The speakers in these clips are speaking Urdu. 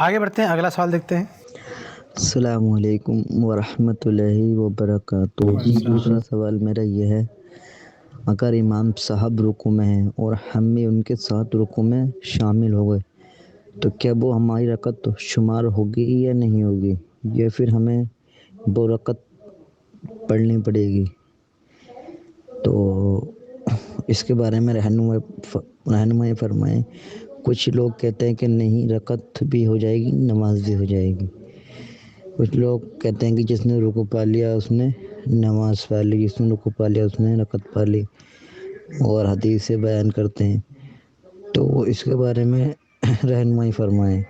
آگے بڑھتے ہیں، اگلا سوال دیکھتے ہیں۔ السلام علیکم ورحمۃ اللہ وبرکاتہ۔ جی دوسرا سوال میرا یہ ہے، اگر امام صاحب رکوع میں ہیں اور ہم بھی ان کے ساتھ رکوع میں شامل ہو گئے تو کیا وہ ہماری رکعت شمار ہوگی یا نہیں ہوگی، یا پھر ہمیں 2 رکعت پڑھنی پڑے گی؟ تو اس کے بارے میں رہنمائی فرمائیں۔ کچھ لوگ کہتے ہیں کہ نہیں، رکعت بھی ہو جائے گی، نماز بھی ہو جائے گی۔ کچھ لوگ کہتے ہیں کہ جس نے رکوع پا لیا اس نے نماز پا لی، جس نے رکوع پا لیا اس نے رکعت پا لی، اور حدیث سے بیان کرتے ہیں۔ تو اس کے بارے میں رہنمائی فرمائیں،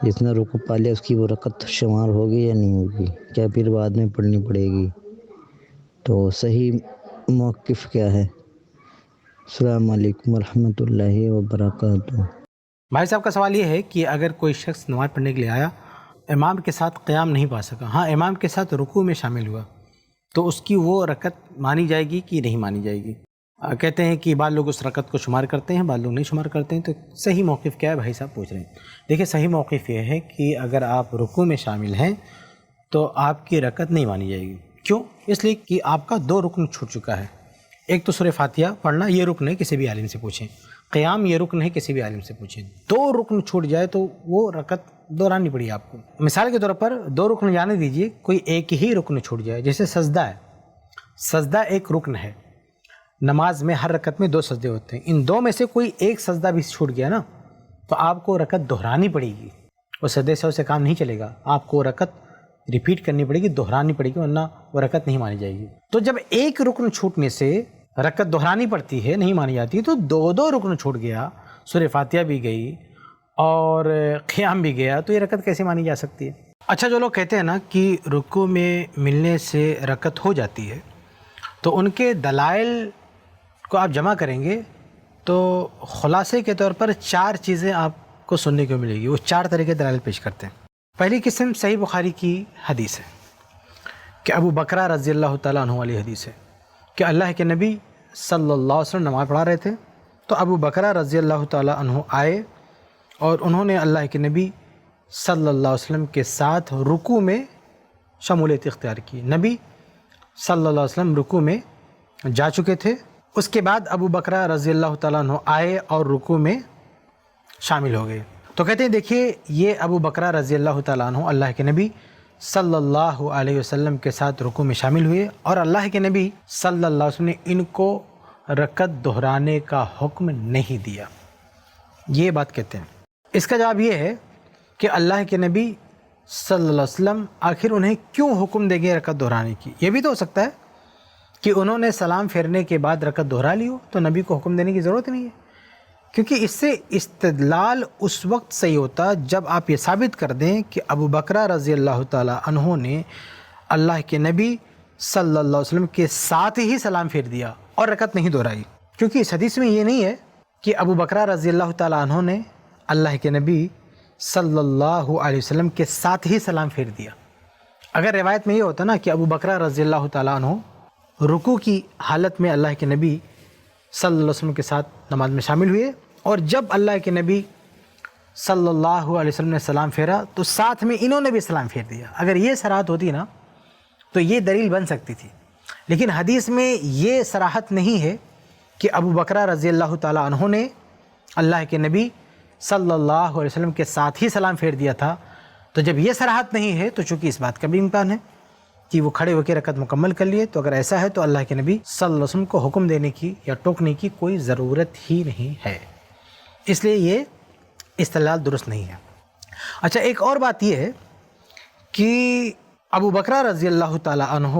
جس نے رکوع پا لیا اس کی وہ رکعت شمار ہوگی یا نہیں ہوگی، کیا پھر بعد میں پڑھنی پڑے گی؟ تو صحیح موقف کیا ہے؟ السلام علیکم ورحمۃ اللہ وبرکاتہ۔ بھائی صاحب کا سوال یہ ہے کہ اگر کوئی شخص نماز پڑھنے کے لیے آیا، امام کے ساتھ قیام نہیں پا سکا، ہاں امام کے ساتھ رکوع میں شامل ہوا، تو اس کی وہ رکعت مانی جائے گی کہ نہیں مانی جائے گی؟ کہتے ہیں کہ بعض لوگ اس رکعت کو شمار کرتے ہیں، بعض لوگ نہیں شمار کرتے ہیں۔ تو صحیح موقف کیا ہے بھائی صاحب پوچھ رہے ہیں؟ دیکھیں، صحیح موقف یہ ہے کہ اگر آپ رکوع میں شامل ہیں تو آپ کی رکعت نہیں مانی جائے گی۔ کیوں؟ اس لیے کہ آپ کا 2 رکن چھوٹ چکا ہے۔ ایک تو سورہ فاتحہ پڑھنا، یہ رکن ہے، کسی بھی عالم سے پوچھیں۔ قیام یہ رکن ہے، کسی بھی عالم سے پوچھیں۔ 2 رکن چھوٹ جائے تو وہ رکعت دہرانی پڑی آپ کو۔ مثال کے طور پر 2 رکن جانے دیجئے، کوئی ایک ہی رکن چھوٹ جائے، جیسے سجدہ ہے۔ سجدہ ایک رکن ہے، نماز میں ہر رکعت میں 2 سجدے ہوتے ہیں، ان 2 میں سے کوئی ایک سجدہ بھی چھوٹ گیا نا، تو آپ کو رکعت دہرانی پڑے گی۔ وہ سجدے سے اسے کام نہیں چلے گا، آپ کو رکعت ریپیٹ کرنی پڑے گی، دہرانی پڑے گی، ورنہ وہ رکعت نہیں مانی جائے گی۔ تو جب ایک رکن چھوٹنے سے رکعت دہرانی پڑتی ہے، نہیں مانی جاتی، تو 2 رکن چھوٹ گیا، سورہ فاتحہ بھی گئی اور قیام بھی گیا، تو یہ رکعت کیسے مانی جا سکتی ہے؟ اچھا، جو لوگ کہتے ہیں نا کہ رکوع میں ملنے سے رکعت ہو جاتی ہے، تو ان کے دلائل کو آپ جمع کریں گے تو خلاصے کے طور پر 4 چیزیں آپ کو سننے کو ملے گی۔ وہ 4 طرح کے دلائل پیش کرتے ہیں۔ پہلی قسم صحیح بخاری کی حدیث ہے کہ ابو بکرہ رضی اللہ تعالیٰ عنہ والی حدیث ہے کہ اللہ کے نبی صلی اللہ علیہ وسلم نماز پڑھا رہے تھے، تو ابو بکرہ رضی اللہ تعالیٰ عنہ آئے اور انہوں نے اللہ کے نبی صلی اللہ علیہ وسلم کے ساتھ رکوع میں شمولیت اختیار کی۔ نبی صلی اللہ علیہ وسلم رکوع میں جا چکے تھے، اس کے بعد ابو بکرہ رضی اللہ تعالیٰ عنہ آئے اور رکوع میں شامل ہو گئے۔ تو کہتے ہیں دیکھیے، یہ ابو بکرہ رضی اللہ تعالیٰ عنہ اللہ کے نبی صلی اللہ علیہ وسلم کے ساتھ رکوع میں شامل ہوئے، اور اللہ کے نبی صلی اللہ علیہ وسلم نے ان کو رکعت دہرانے کا حکم نہیں دیا، یہ بات کہتے ہیں۔ اس کا جواب یہ ہے کہ اللہ کے نبی صلی اللہ علیہ وسلم آخر انہیں کیوں حکم دیں گے رکعت دہرانے کی؟ یہ بھی تو ہو سکتا ہے کہ انہوں نے سلام پھیرنے کے بعد رکعت دہرا لی ہو، تو نبی کو حکم دینے کی ضرورت نہیں ہے، کیونکہ اس سے استدلال اس وقت صحیح ہوتا جب آپ یہ ثابت کر دیں کہ ابو بکرہ رضی اللہ تعالیٰ عنہ نے اللہ کے نبی صلی اللہ علیہ وسلم کے ساتھ ہی سلام پھیر دیا اور رکعت نہیں دہرائی۔ کیونکہ اس حدیث میں یہ نہیں ہے کہ ابو بکرہ رضی اللہ تعالیٰ عنہ نے اللہ کے نبی صلی اللہ علیہ وسلم کے ساتھ ہی سلام پھیر دیا۔ اگر روایت میں یہ ہوتا نا کہ ابو بکرہ رضی اللہ تعالیٰ عنہ رکوع کی حالت میں اللہ کے نبی صلی اللہ علیہ وسلم کے ساتھ نماز میں شامل ہوئے، اور جب اللہ کے نبی صلی اللہ علیہ وسلم نے سلام پھیرا تو ساتھ میں انہوں نے بھی سلام پھیر دیا، اگر یہ صراحت ہوتی نا تو یہ دلیل بن سکتی تھی۔ لیکن حدیث میں یہ صراحت نہیں ہے کہ ابو بکرہ رضی اللہ تعالیٰ عنہ نے اللہ کے نبی صلی اللہ علیہ وسلم کے ساتھ ہی سلام پھیر دیا تھا۔ تو جب یہ صراحت نہیں ہے تو چونکہ اس بات کا بھی امکان ہے کہ وہ کھڑے ہو کے رکعت مکمل کر لیے، تو اگر ایسا ہے تو اللہ کے نبی صلی اللہ علیہ وسلم کو حکم دینے کی یا ٹوکنے کی کوئی ضرورت ہی نہیں ہے، اس لیے یہ استدلال درست نہیں ہے۔ اچھا، ایک اور بات یہ ہے کہ ابو بکرہ رضی اللہ تعالیٰ عنہ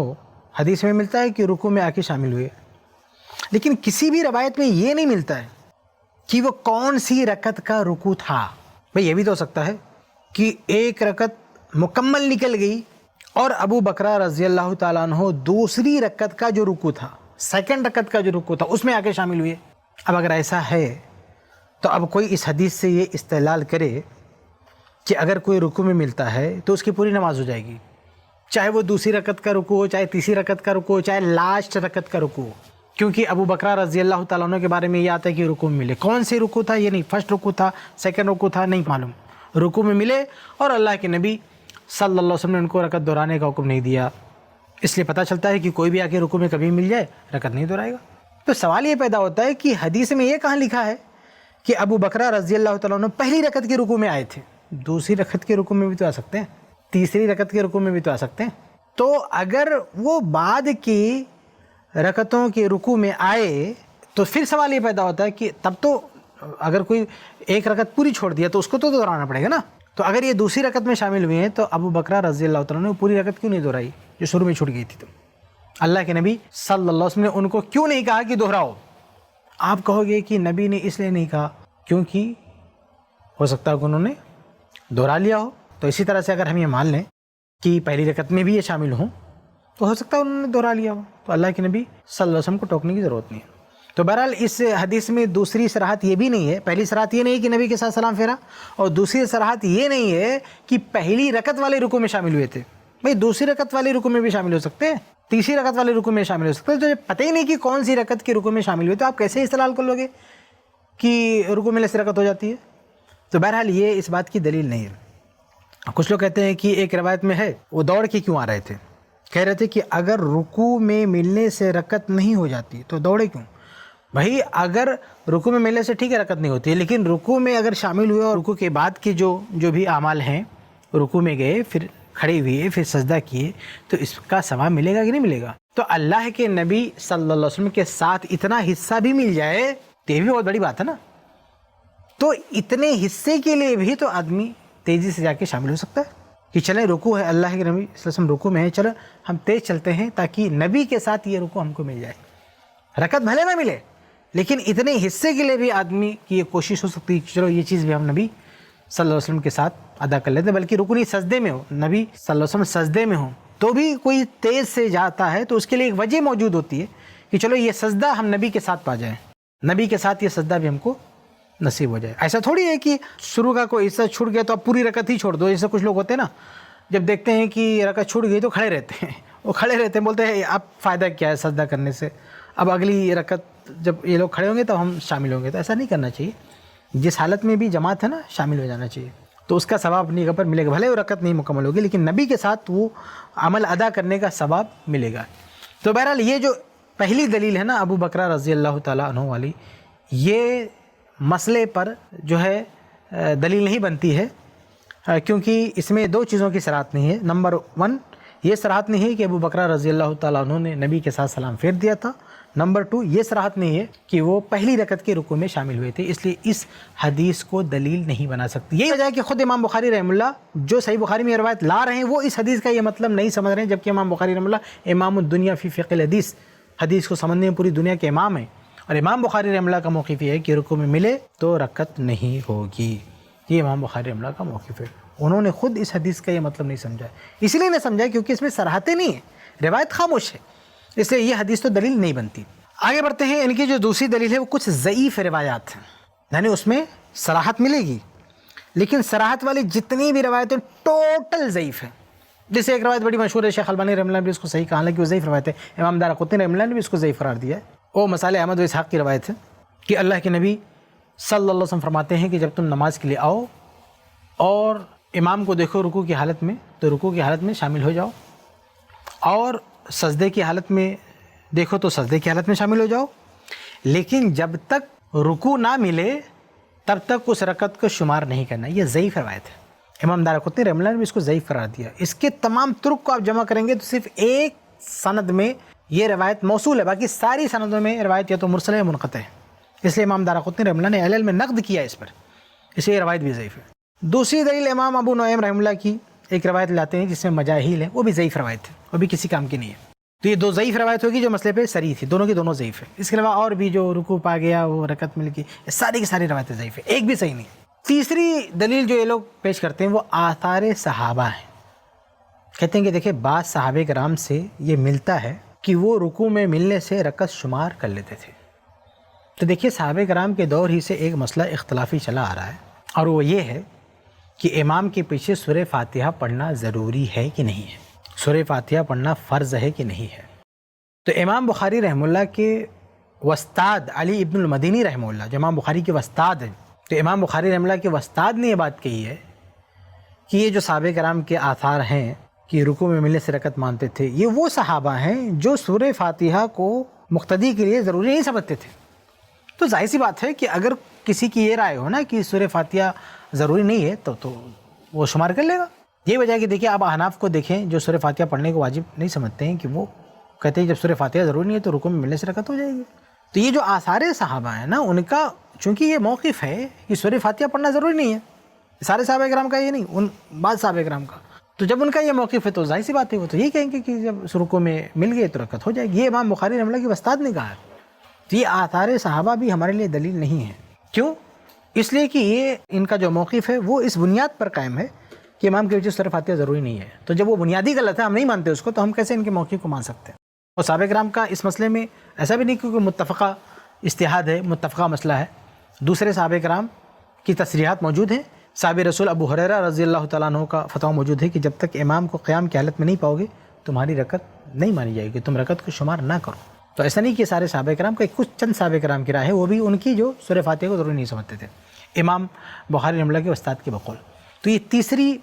حدیث میں ملتا ہے کہ رکوع میں آ کے شامل ہوئے، لیکن کسی بھی روایت میں یہ نہیں ملتا ہے کہ وہ کون سی رکعت کا رکوع تھا۔ بھئی یہ بھی تو ہو سکتا ہے کہ ایک رکعت مکمل نکل گئی اور ابو بکرہ رضی اللہ تعالیٰ عنہ دوسری رکعت کا جو رکوع تھا، سیکنڈ رکعت کا جو رکوع تھا، اس میں آ کے شامل ہوئے۔ اب اگر ایسا ہے تو اب کوئی اس حدیث سے یہ استدلال کرے کہ اگر کوئی رکوع میں ملتا ہے تو اس کی پوری نماز ہو جائے گی، چاہے وہ دوسری رکعت کا رکوع ہو، چاہے تیسری رکعت کا رکوع ہو، چاہے لاسٹ رکعت کا رکوع ہو، کیونکہ ابو بکرہ رضی اللہ تعالیٰ عنہ کے بارے میں یہ آتا ہے کہ رکوع میں ملے۔ کون سی رکوع تھا یہ نہیں، فرسٹ رکوع تھا، سیکنڈ رکوع تھا، نہیں معلوم، رکوع میں ملے اور اللہ کے نبی صلی اللہ علیہ وسلم نے ان کو رکعت دہرانے کا حکم نہیں دیا. اس لیے پتہ چلتا ہے کہ کوئی بھی آ کے رکوع میں کبھی مل جائے رکعت نہیں دہرائے گا. تو سوال یہ پیدا ہوتا ہے کہ حدیث میں یہ کہاں لکھا ہے کہ ابو بکر رضی اللہ تعالیٰ عنہ پہلی رکعت کے رکوع میں آئے تھے؟ دوسری رکعت کے رکوع میں بھی تو آ سکتے ہیں, تیسری رکعت کے رکوع میں بھی تو آ سکتے ہیں. تو اگر وہ بعد کی رکعتوں کے رکوع میں آئے تو پھر سوال یہ پیدا ہوتا ہے کہ تب تو اگر کوئی ایک رکعت پوری چھوڑ دیا تو اس کو تو دہرانا پڑے گا نا. تو اگر یہ دوسری رکعت میں شامل ہوئے ہیں تو ابو بکر رضی اللہ تعالیٰ نے پوری رکعت کیوں نہیں دہرائی جو شروع میں چھوٹ گئی تھی؟ تو اللہ کے نبی صلی اللہ علیہ وسلم نے ان کو کیوں نہیں کہا کہ دہراؤ؟ آپ کہو گے کہ نبی نے اس لیے نہیں کہا کیونکہ ہو سکتا ہے کہ انہوں نے دہرا لیا ہو. تو اسی طرح سے اگر ہم یہ مان لیں کہ پہلی رکعت میں بھی یہ شامل ہوں تو ہو سکتا ہے انہوں نے دہرا لیا ہو, تو اللہ کے نبی صلی اللہ علیہ وسلم کو ٹوکنے کی ضرورت نہیں ہے. تو بہرحال اس حدیث میں دوسری صراحت یہ بھی نہیں ہے, پہلی صراحت یہ نہیں ہے کہ نبی کے ساتھ سلام پھیرا, اور دوسری صراحت یہ نہیں ہے کہ پہلی رکعت والے رکوع میں شامل ہوئے تھے. بھئی دوسری رکعت والے رکوع میں بھی شامل ہو سکتے ہیں, تیسری رکعت والے رکوع میں شامل ہو سکتے ہیں. تو جب پتہ ہی نہیں کہ کون سی رکعت کے رکوع میں شامل ہوئے تو آپ کیسے استدلال کر لو گے کہ رکوع میں سے رکعت ہو جاتی ہے؟ تو بہرحال یہ اس بات کی دلیل نہیں ہے. کچھ لوگ کہتے ہیں کہ ایک روایت میں ہے وہ دوڑ کے کیوں آ رہے تھے, کہہ رہے تھے کہ اگر رکوع میں ملنے سے رکعت نہیں ہو جاتی تو دوڑے کیوں؟ بھائی اگر رکوع میں ملنے سے ٹھیک ہے رکعت نہیں ہوتی ہے, لیکن رکوع میں اگر شامل ہوئے اور رکوع کے بعد کے جو بھی اعمال ہیں, رکوع میں گئے پھر کھڑے ہوئے پھر سجدہ کیے تو اس کا ثواب ملے گا کہ نہیں ملے گا؟ تو اللہ کے نبی صلی اللہ علیہ وسلم کے ساتھ اتنا حصہ بھی مل جائے تو یہ بھی بہت بڑی بات ہے نا. تو اتنے حصے کے لیے بھی تو آدمی تیزی سے جا کے شامل ہو سکتا ہے کہ چلیں رکوع ہے, اللہ کے نبی صلی اللہ علیہ وسلم رکوع میں ہے, چلو ہم تیز چلتے ہیں تاکہ نبی کے ساتھ یہ رکوع ہم کو مل جائے. رکعت بھلے نہ ملے لیکن اتنے حصے کے لیے بھی آدمی کی یہ کوشش ہو سکتی ہے کہ چلو یہ چیز بھی ہم نبی صلی اللہ علیہ وسلم کے ساتھ ادا کر لیتے ہیں. بلکہ رکوع سجدے میں ہو, نبی صلی اللہ علیہ وسلم سجدے میں ہوں تو بھی کوئی تیز سے جاتا ہے تو اس کے لیے ایک وجہ موجود ہوتی ہے کہ چلو یہ سجدہ ہم نبی کے ساتھ پا جائیں, نبی کے ساتھ یہ سجدہ بھی ہم کو نصیب ہو جائے. ایسا تھوڑی ہے کہ شروع کا کوئی حصہ چھوٹ گیا تو آپ پوری رکعت ہی چھوڑ دو. جیسے کچھ لوگ ہوتے ہیں نا, جب دیکھتے ہیں کہ رکعت چھوٹ گئی تو کھڑے رہتے ہیں, وہ کھڑے رہتے ہیں, بولتے ہیں اب فائدہ کیا ہے سجدہ کرنے سے, اب اگلی رکعت جب یہ لوگ کھڑے ہوں گے تب ہم شامل ہوں گے. تو ایسا نہیں کرنا چاہیے. جس حالت میں بھی جماعت ہے نا شامل ہو جانا چاہیے, تو اس کا ثواب اپنی جگہ پر ملے گا. بھلے وہ رکعت نہیں مکمل ہوگی لیکن نبی کے ساتھ وہ عمل ادا کرنے کا ثواب ملے گا. تو بہرحال یہ جو پہلی دلیل ہے نا ابو بکر رضی اللہ تعالیٰ عنہ والی, یہ مسئلے پر جو ہے دلیل نہیں بنتی ہے, کیونکہ اس میں دو چیزوں کی صراحت نہیں ہے. نمبر 1 یہ صراحت نہیں ہے کہ ابو بکر رضی اللہ تعالیٰ عنہ نے نبی کے ساتھ سلام پھیر دیا تھا. نمبر 2 یہ صراحت نہیں ہے کہ وہ پہلی رکعت کے رکوع میں شامل ہوئے تھے, اس لیے اس حدیث کو دلیل نہیں بنا سکتی. یہی وجہ ہے کہ خود امام بخاری رحمہ اللہ جو صحیح بخاری میں یہ روایت لا رہے ہیں وہ اس حدیث کا یہ مطلب نہیں سمجھ رہے ہیں, جبکہ امام بخاری رحمہ اللہ امام الدنیا فی فقہ الحدیث, حدیث کو سمجھنے میں پوری دنیا کے امام ہیں. اور امام بخاری رحمہ اللہ کا موقف یہ ہے کہ رکوع میں ملے تو رکعت نہیں ہوگی. یہ امام بخاری رحمہ اللہ کا موقف ہے. انہوں نے خود اس حدیث کا یہ مطلب نہیں سمجھا, اسی لیے نہیں سمجھا کیونکہ اس میں صراحتیں نہیں ہیں, روایت خاموش ہے, اس لیے یہ حدیث تو دلیل نہیں بنتی. آگے بڑھتے ہیں. ان کی جو دوسری دلیل ہے وہ کچھ ضعیف روایات ہیں, یعنی اس میں صراحت ملے گی لیکن صراحت والی جتنی بھی روایتیں ٹوٹل ضعیف ہیں. جیسے ایک روایت بڑی مشہور ہے, شیخ البانی رحمہ اللہ نے بھی اس کو صحیح کہا, کہ وہ ضعیف روایت ہے. امام دارقطنی رحمہ اللہ نے بھی اس کو ضعیف قرار دیا ہے. وہ مسائل احمد و اسحاق کی روایت ہے کہ اللہ کے نبی صلی اللہ علیہ وسلم فرماتے ہیں کہ جب تم نماز کے لیے آؤ اور امام کو دیکھو رکوع کی حالت میں تو رکوع کی حالت میں شامل ہو جاؤ, اور سجدے کی حالت میں دیکھو تو سجدے کی حالت میں شامل ہو جاؤ, لیکن جب تک رکوع نہ ملے تب تک اس رکعت کو شمار نہیں کرنا. یہ ضعیف روایت ہے. امام دارقطنی رحمہ اللہ نے بھی اس کو ضعیف قرار دیا. اس کے تمام طرق کو آپ جمع کریں گے تو صرف ایک سند میں یہ روایت موصول ہے, باقی ساری سندوں میں روایت یا تو مرسل ہے منقطع ہے. اس لیے امام دارقطنی رحمہ اللہ نے علل میں نقد کیا اس پر, اس لیے یہ روایت بھی ضعیف ہے. دوسری دلیل امام ابو نعیم رحمہ اللہ کی ایک روایت لاتے ہیں جس میں مجاہیل ہے, وہ بھی ضعیف روایت ہے, وہ بھی کسی کام کی نہیں ہے. تو یہ دو ضعیف روایت ہوگی جو مسئلے پہ صریح تھی, دونوں کی دونوں ضعیف ہے. اس کے علاوہ اور بھی جو رکوع پا گیا وہ رکعت مل گئی, یہ ساری کی ساری روایتیں ضعیف ہے, ایک بھی صحیح نہیں. تیسری دلیل جو یہ لوگ پیش کرتے ہیں وہ آثار صحابہ ہیں. کہتے ہیں کہ دیکھیں بعض صحابہ کرام سے یہ ملتا ہے کہ وہ رکوع میں ملنے سے رکعت شمار کر لیتے تھے. تو دیکھیے صحابہ کرام کے دور ہی سے ایک مسئلہ اختلافی چلا آ رہا ہے, اور وہ یہ ہے کہ امام کے پیچھے سورہ فاتحہ پڑھنا ضروری ہے کہ نہیں ہے, سورہ فاتحہ پڑھنا فرض ہے کہ نہیں ہے. تو امام بخاری رحمہ اللہ کے وستاد علی ابن المدینی رحمہ اللہ, جو امام بخاری کے وستاد ہیں, تو امام بخاری رحمہ اللہ کے وستاد نے یہ بات کہی ہے کہ یہ جو صحابہ کرام کے آثار ہیں کہ رکوع میں ملنے سے رکعت مانتے تھے، یہ وہ صحابہ ہیں جو سورہ فاتحہ کو مقتدی کے لیے ضروری نہیں سمجھتے تھے. تو ظاہر سی بات ہے کہ اگر کسی کی یہ رائے ہو نا کہ سورہ فاتحہ ضروری نہیں ہے تو وہ شمار کر لے گا. یہ وجہ ہے کہ دیکھیں آپ احناف کو دیکھیں جو سورہ فاتحہ پڑھنے کو واجب نہیں سمجھتے ہیں، کہ وہ کہتے ہیں جب سورہ فاتحہ ضروری نہیں ہے تو رکوع میں ملنے سے رکعت ہو جائے گی. تو یہ جو آثار صحابہ ہیں نا، ان کا چونکہ یہ موقف ہے کہ سورہ فاتحہ پڑھنا ضروری نہیں ہے، سارے صحابہ کرام کا یہ نہیں، ان بعض صحابہ کرام کا، تو جب ان کا یہ موقف ہے تو ظاہر سی بات ہے وہ تو یہی کہیں گے کہ جب رکوع میں مل گئے تو رکعت ہو جائے گی. یہ امام بخاری رحمہ اللہ کے استاد نے کہا ہے. تو یہ آثار صحابہ بھی ہمارے لیے دلیل نہیں ہے. کیوں؟ اس لیے کہ یہ ان کا جو موقف ہے وہ اس بنیاد پر قائم ہے کہ امام کے وجہ سورہ فاتحہ ضروری نہیں ہے. تو جب وہ بنیادی غلط ہے، ہم نہیں مانتے اس کو، تو ہم کیسے ان کے موقف کو مان سکتے ہیں؟ اور صحابہ کرام کا اس مسئلے میں ایسا بھی نہیں کہ کوئی متفقہ اجتہاد ہے، متفقہ مسئلہ ہے. دوسرے صحابہ کرام کی تصریحات موجود ہیں. صحابی رسول ابو ہریرہ رضی اللہ تعالیٰ عنہ کا فتویٰ موجود ہے کہ جب تک امام کو قیام کی حالت میں نہیں پاؤ گے تمہاری رکعت نہیں مانی جائے گی، تم رکعت کو شمار نہ کرو. تو ایسا نہیں کہ سارے صحابہ کرام کا، کچھ چند صحابہ کرام کی رائے ہے، وہ بھی ان کی جو سورہ فاتحہ کو ضروری نہیں سمجھتے تھے، امام بخاری رحمہ اللہ کے استاد کے بقول. تو یہ تیسری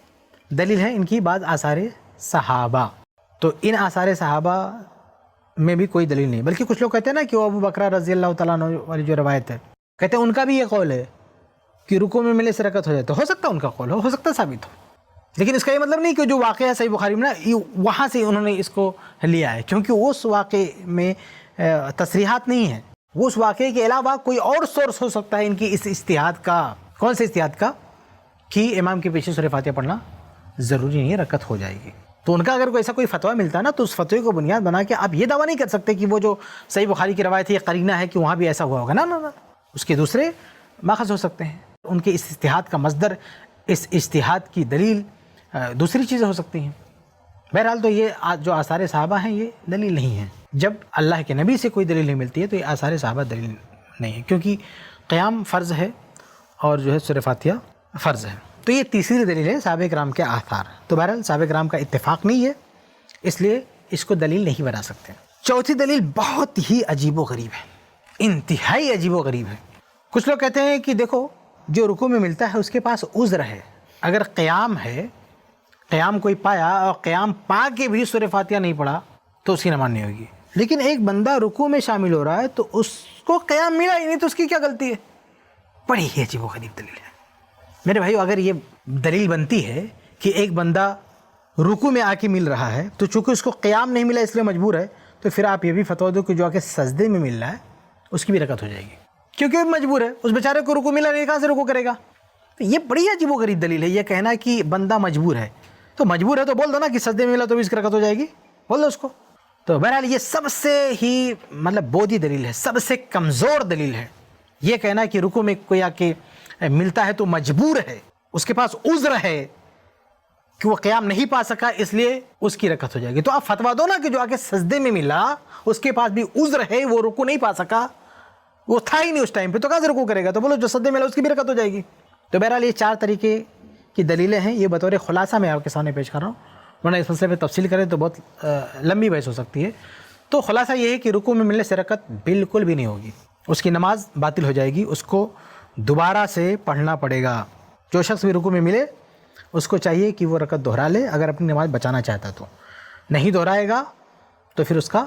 دلیل ہے ان کی بعض آثار صحابہ. تو ان آثار صحابہ میں بھی کوئی دلیل نہیں، بلکہ کچھ لوگ کہتے ہیں نا کہ وہ ابو بکر رضی اللہ تعالیٰ عنہ والی جو روایت ہے، کہتے ہیں ان کا بھی یہ قول ہے کہ رکوع میں ملنے سے رکعت ہو جائے. تو ہو سکتا ہے ان کا قول ہو سکتا ہے ثابت ہو، لیکن اس کا یہ مطلب نہیں کہ جو واقعہ ہے صحیح بخاری میں نا وہاں سے انہوں نے اس کو لیا ہے، کیونکہ اس واقعے میں تصریحات نہیں ہیں. اس واقعے کے علاوہ کوئی اور سورس ہو سکتا ہے ان کی اس اجتہاد کا. کون سے اجتہاد کا؟ کہ امام کے پیچھے سورہ فاتحہ پڑھنا ضروری نہیں ہے، رکعت ہو جائے گی. تو ان کا اگر کوئی ایسا کوئی فتویٰ ملتا ہے نا، تو اس فتوے کو بنیاد بنا کے آپ یہ دعویٰ نہیں کر سکتے کہ وہ جو صحیح بخاری کی روایت ہے یہ قرینہ ہے کہ وہاں بھی ایسا ہوا ہوگا. نا اس کے دوسرے ماخذ ہو سکتے ہیں. ان کے اس اجتہاد کا مصدر، اس اجتہاد کی دلیل دوسری چیزیں ہو سکتی ہیں. بہرحال تو یہ جو آثار صحابہ ہیں یہ دلیل نہیں ہیں. جب اللہ کے نبی سے کوئی دلیل نہیں ملتی ہے تو یہ آثار صحابہ دلیل نہیں ہے، کیونکہ قیام فرض ہے اور جو ہے سورہ فاتحہ فرض ہے. تو یہ تیسری دلیل ہے صحابہ کرام کے آثار. تو بہرحال صحابہ کرام کا اتفاق نہیں ہے، اس لیے اس کو دلیل نہیں بنا سکتے. چوتھی دلیل بہت ہی عجیب و غریب ہے، انتہائی عجیب و غریب ہے. کچھ لوگ کہتے ہیں کہ دیکھو جو رکوع میں ملتا ہے اس کے پاس عذر ہے. اگر قیام ہے، قیام کوئی پایا اور قیام پا کے بھی سورہ فاتحہ نہیں پڑھا تو اس کی نماز نہیں ہوگی. لیکن ایک بندہ رکوع میں شامل ہو رہا ہے تو اس کو قیام ملا ہی نہیں، تو اس کی کیا غلطی ہے؟ بڑی ہی عجیب و غریب دلیل ہے میرے بھائیو. اگر یہ دلیل بنتی ہے کہ ایک بندہ رکوع میں آ کے مل رہا ہے تو چونکہ اس کو قیام نہیں ملا اس لیے مجبور ہے، تو پھر آپ یہ بھی فتویٰ دو کہ جو آ کے سجدے میں مل رہا ہے اس کی بھی رکعت ہو جائے گی، کیونکہ وہ مجبور ہے. اس بیچارے کو رکوع ملا نہیں، کہاں سے رکوع کرے گا؟ تو یہ بڑی عجیب و غریب دلیل ہے یہ کہنا کہ بندہ مجبور ہے. تو مجبور ہے تو بول دو نا کہ سجدے میں ملا تو بھی اس کی رکعت ہو جائے گی، بول دو اس کو. تو بہرحال یہ سب سے ہی بودھی دلیل ہے، سب سے کمزور دلیل ہے یہ کہنا کہ رکوع میں کوئی آ کے ملتا ہے تو مجبور ہے، اس کے پاس عذر ہے کہ وہ قیام نہیں پا سکا اس لیے اس کی رکعت ہو جائے گی. تو آپ فتویٰ دو نا کہ جو آ کے سجدے میں ملا اس کے پاس بھی عذر ہے، وہ رکوع نہیں پا سکا، وہ تھا ہی نہیں اس ٹائم پہ، تو کہاں سے رکوع کرے گا؟ تو بولو جو سجدے میں ملا اس کی بھی رکعت ہو جائے گی. تو بہرحال یہ چار طریقے کی دلیلیں ہیں، یہ بطور خلاصہ میں آپ کے سامنے پیش کر رہا ہوں، ورنہ اس مسئلے پہ تفصیل کریں تو بہت لمبی بحث ہو سکتی ہے. تو خلاصہ یہ ہے کہ رکوع میں ملنے سے رکعت بالکل بھی نہیں ہوگی، اس کی نماز باطل ہو جائے گی، اس کو دوبارہ سے پڑھنا پڑے گا. جو شخص بھی رکوع میں ملے اس کو چاہیے کہ وہ رکعت دہرا لے اگر اپنی نماز بچانا چاہتا تو. نہیں دہرائے گا تو پھر اس کا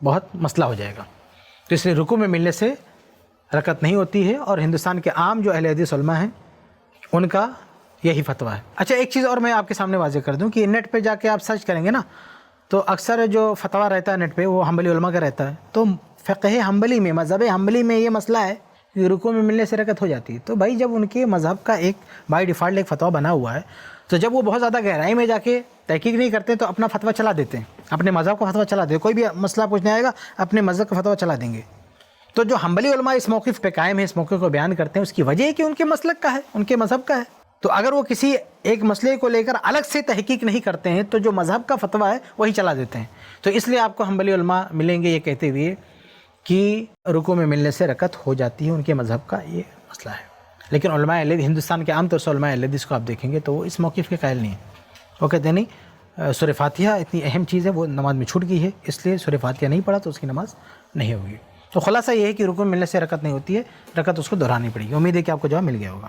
بہت مسئلہ ہو جائے گا. تو اس لیے رکوع میں ملنے سے رکعت نہیں ہوتی ہے، اور ہندوستان کے عام جو اہل حدیث علماء ہیں ان کا یہی فتویٰ ہے. اچھا ایک چیز اور میں آپ کے سامنے واضح کر دوں کہ نیٹ پہ جا کے آپ سرچ کریں گے نا تو اکثر جو فتویٰ رہتا ہے نیٹ پہ وہ حنبلی علماء کا رہتا ہے. تو فقہ حنبلی میں، مذہب حنبلی میں یہ مسئلہ ہے کہ رکوع میں ملنے سے رکعت ہو جاتی ہے. تو بھائی جب ان کے مذہب کا ایک بائی ڈیفالٹ ایک فتویٰ بنا ہوا ہے تو جب وہ بہت زیادہ گہرائی میں جا کے تحقیق نہیں کرتے تو اپنا فتویٰ چلا دیتے ہیں، اپنے مذہب کا فتویٰ چلا دیتے ہیں. کوئی بھی مسئلہ پوچھنے آئے گا اپنے مذہب کا فتویٰ چلا دیں گے. تو جو حنبلی علماء اس موقف پہ قائم ہیں، اس موقع کو بیان کرتے ہیں، اس کی وجہ ہے کہ ان کے مسلک کا ہے، ان کے مذہب کا ہے. تو اگر وہ کسی ایک مسئلے کو لے کر الگ سے تحقیق نہیں کرتے ہیں تو جو مذہب کا فتویٰ ہے وہی چلا دیتے ہیں. تو اس لیے آپ کو حنبلی علماء ملیں گے یہ کہتے ہوئے کہ رکوع میں ملنے سے رکعت ہو جاتی ہے، ان کے مذہب کا یہ مسئلہ ہے. لیکن علماء اہل حدیث ہندوستان کے عام طور سے علماء اہل حدیث کو آپ دیکھیں گے تو وہ اس موقف کے قائل نہیں ہیں. وہ کہتے ہیں نہیں سورہ فاتحہ اتنی اہم چیز ہے، وہ نماز میں چھوٹ گئی ہے، اس لیے سورہ فاتحہ نہیں پڑھا تو اس کی نماز نہیں ہوگی. تو خلاصہ یہ ہے کہ رکوع میں ملنے سے رکعت نہیں ہوتی ہے، رکعت اس کو دہرانی پڑے گی. امید ہے کہ آپ کو جواب مل گیا ہوگا.